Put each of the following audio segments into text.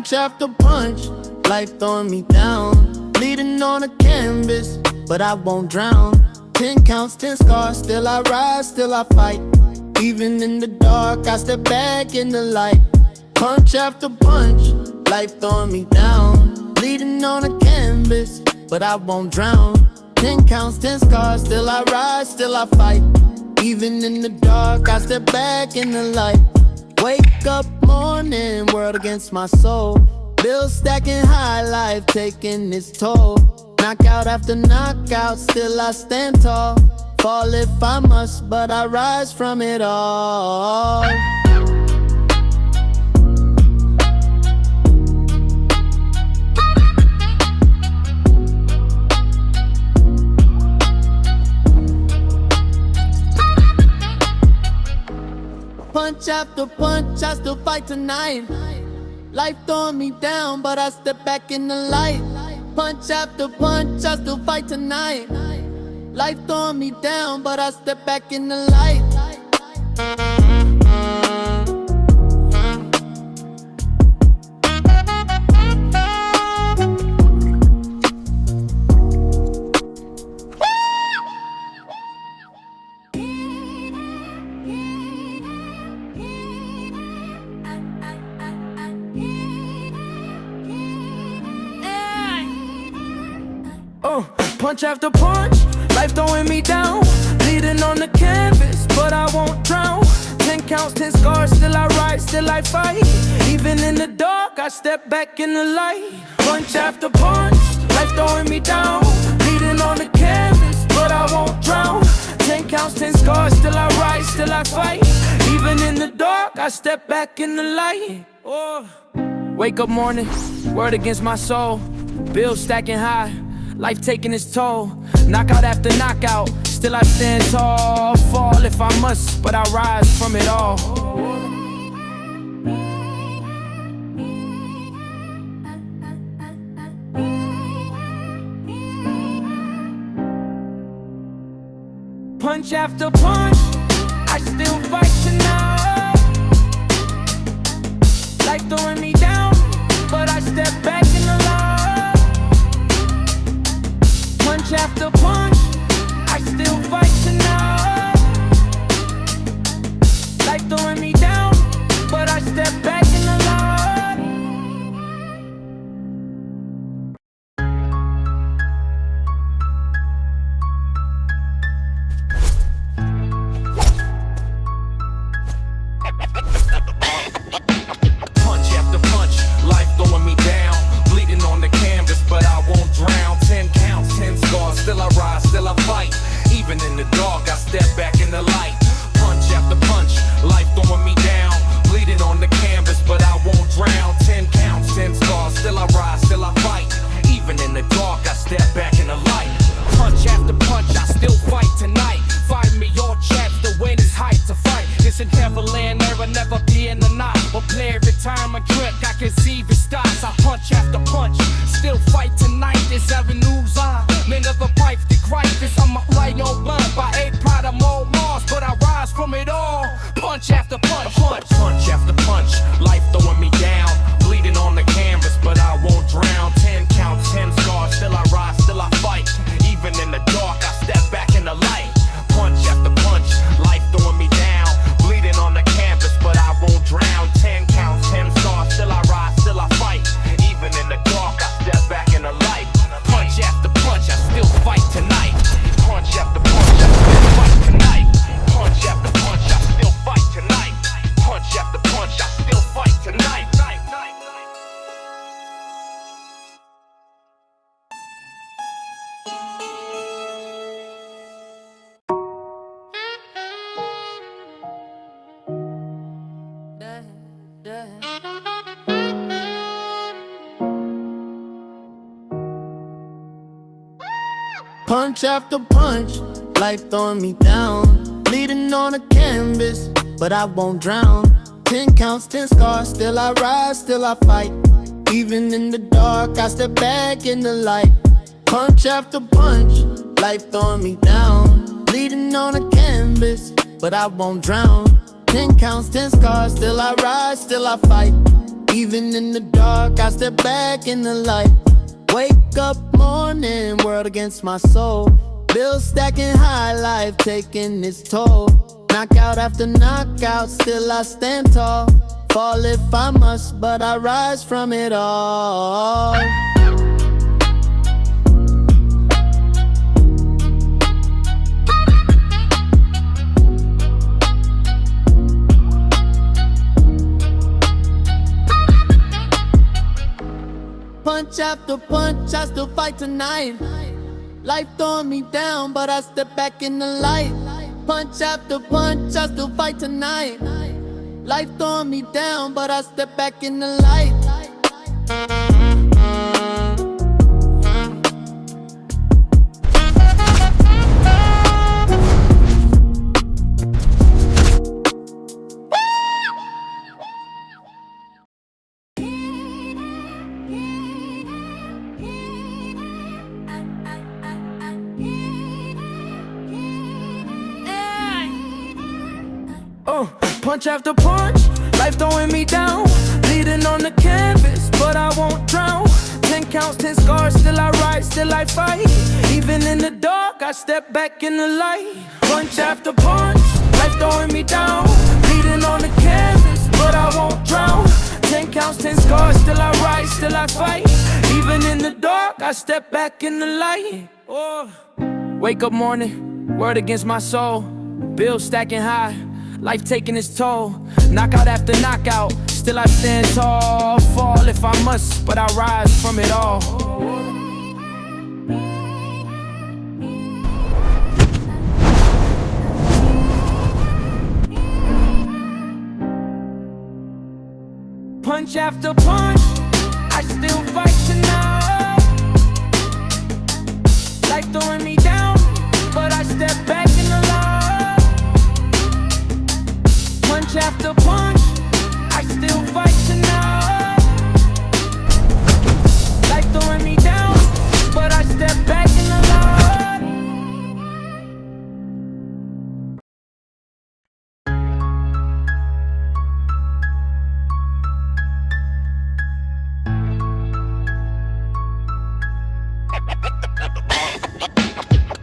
Punch after punch, life throwing me down. Bleeding on a canvas, but I won't drown. 10 counts, 10 scars, still I rise, still I fight. Even in the dark, I step back in the light. Punch after punch, life throwing me down. Bleeding on a canvas, but I won't drown. 10 counts, 10 scars, still I rise, still I fight. Even in the dark, I step back in the light. Wake up morning, world against my soul. Bills stacking high, life taking its toll. Knockout after knockout, still I stand tall. Fall if I must, but I rise from it all. Punch after punch, I still fight tonight. Life throwing me down, but I step back in the light. Punch after punch, I still fight tonight. Life throwing me down, but I step back in the light. Punch after punch, life throwing me down. Bleeding on the canvas, but I won't drown. 10 counts, 10 scars, still I rise, still I fight. Even in the dark, I step back in the light. Punch after punch, life throwing me down. Bleeding on the canvas, but I won't drown. 10 counts, 10 scars, still I rise, still I fight. Even in the dark, I step back in the light. Wake up morning, word against my soul. Bills stacking high, life taking its toll. Knockout after knockout, still I stand tall. Fall if I must, but I rise from it all. Punch after punch, I still fight tonight. Life throwing me down, but I step back in the light. Punch after punch, I still fight tonight. Life throwing me down, but I step back in the light. Punch after punch, life throwing me down. Bleeding on the canvas, but I won't drown. 10 counts, 10 scars, still I rise, still I fight. Even in the dark, I step back in the light. Punch after punch, life throwing me down. Bleeding on the canvas, but I won't drown. 10 counts, 10 scars, still I rise, still I fight. Even in the dark, I step back in the light. Punch after punch, I still fight tonight. Find me all chaps, the win is height to fight. It's in Neverland, there will never be in the night. But play every time I drink, I can see if it stops. I punch after punch, still fight tonight. There's avenues on, men of the pipe, the crisis. I'm a right on blunt by a pride of mold Mars, but I rise from it all. Punch after punch, punch after punch, life throwing me down. Bleeding on the canvas, but I won't drown. 10 counts, 10 scars, still I rise, still I fight. Even in the dark, I step back in the light. Punch after punch, life throwing me down. Bleeding on the canvas, but I won't drown. 10 counts, 10 scars, still I rise, still I fight. Even in the dark, I step back in the light. Punch after punch, I still fight tonight. Punch after punch, I still fight tonight. Punch after punch, I still fight tonight. Punch after punch, I still fight tonight. Punch after punch, life throwing me down. Bleeding on a canvas, but I won't drown. 10 counts, 10 scars, still I rise, still I fight. Even in the dark, I step back in the light. Punch after punch, life throwing me down. Bleeding on a canvas, but I won't drown. 10 counts, 10 scars, still I rise, still I fight. Even in the dark, I step back in the light. Wake up morning, world against my soul. Bills stacking high, life taking its toll. Knockout after knockout, still I stand tall. Fall if I must, but I rise from it all. Punch after punch, I still fight tonight. Life throwing me down, but I step back in the light. Punch after punch, I still fight tonight. Life throwing me down, but I step back in the light. Punch after punch, life throwing me down. Bleeding on the canvas, but I won't drown. 10 counts, 10 scars, still I rise, still I fight. Even in the dark, I step back in the light. Punch after punch, life throwing me down. Bleeding on the canvas, but I won't drown. 10 counts, 10 scars, still I rise, still I fight. Even in the dark, I step back in the light. Oh. Wake up morning, word against my soul. Bills stacking high, life taking its toll. Knockout after knockout, still I stand tall. Fall if I must, but I rise from it all. Punch after punch, I still fight tonight. Life throwing me down, but I step back in the light. Punch after punch, I still fight tonight. Life throwing me down, but I step back in the light.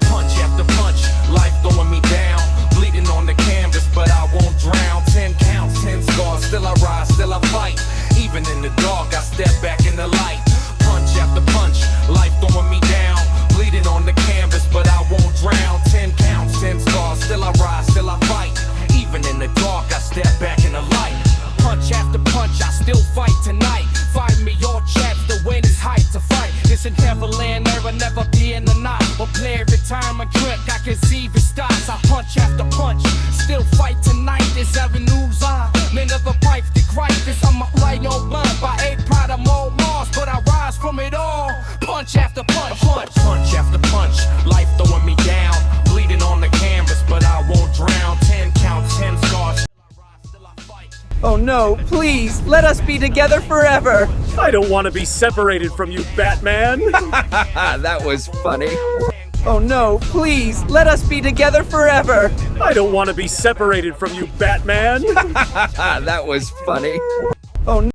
Punch after punch, life throwing me down. Bleeding on the canvas, but I won't drown. 10 counts, 10 scars, still I rise, still I fight. Even in the dark, I step back in the light. Punch after punch, life throwing me down. Bleeding on the canvas, but I won't drown. 10 counts, 10 scars, still I rise, still I fight. Even in the dark, I step back in the light. Punch after punch, I still fight tonight. Find me all chaps, the win is hype to fight. It's in Neverland, there will never be in the night. But play every time I drink, I can see if it stops. I punch after punch, still fight tonight. There's avenues on, men of a pipe, the crisis. I'm a light on blunt by 8 pride of more lost, but I rise from it all. Punch after punch, punch after punch, life throwing me down. Bleeding on the canvas, but I won't drown. 10 counts, 10 scars. Oh no, please, let us be together forever. I don't want to be separated from you, Batman. That was funny. Oh no, please, let us be together forever. I don't want to be separated from you, Batman. That was funny. Oh no.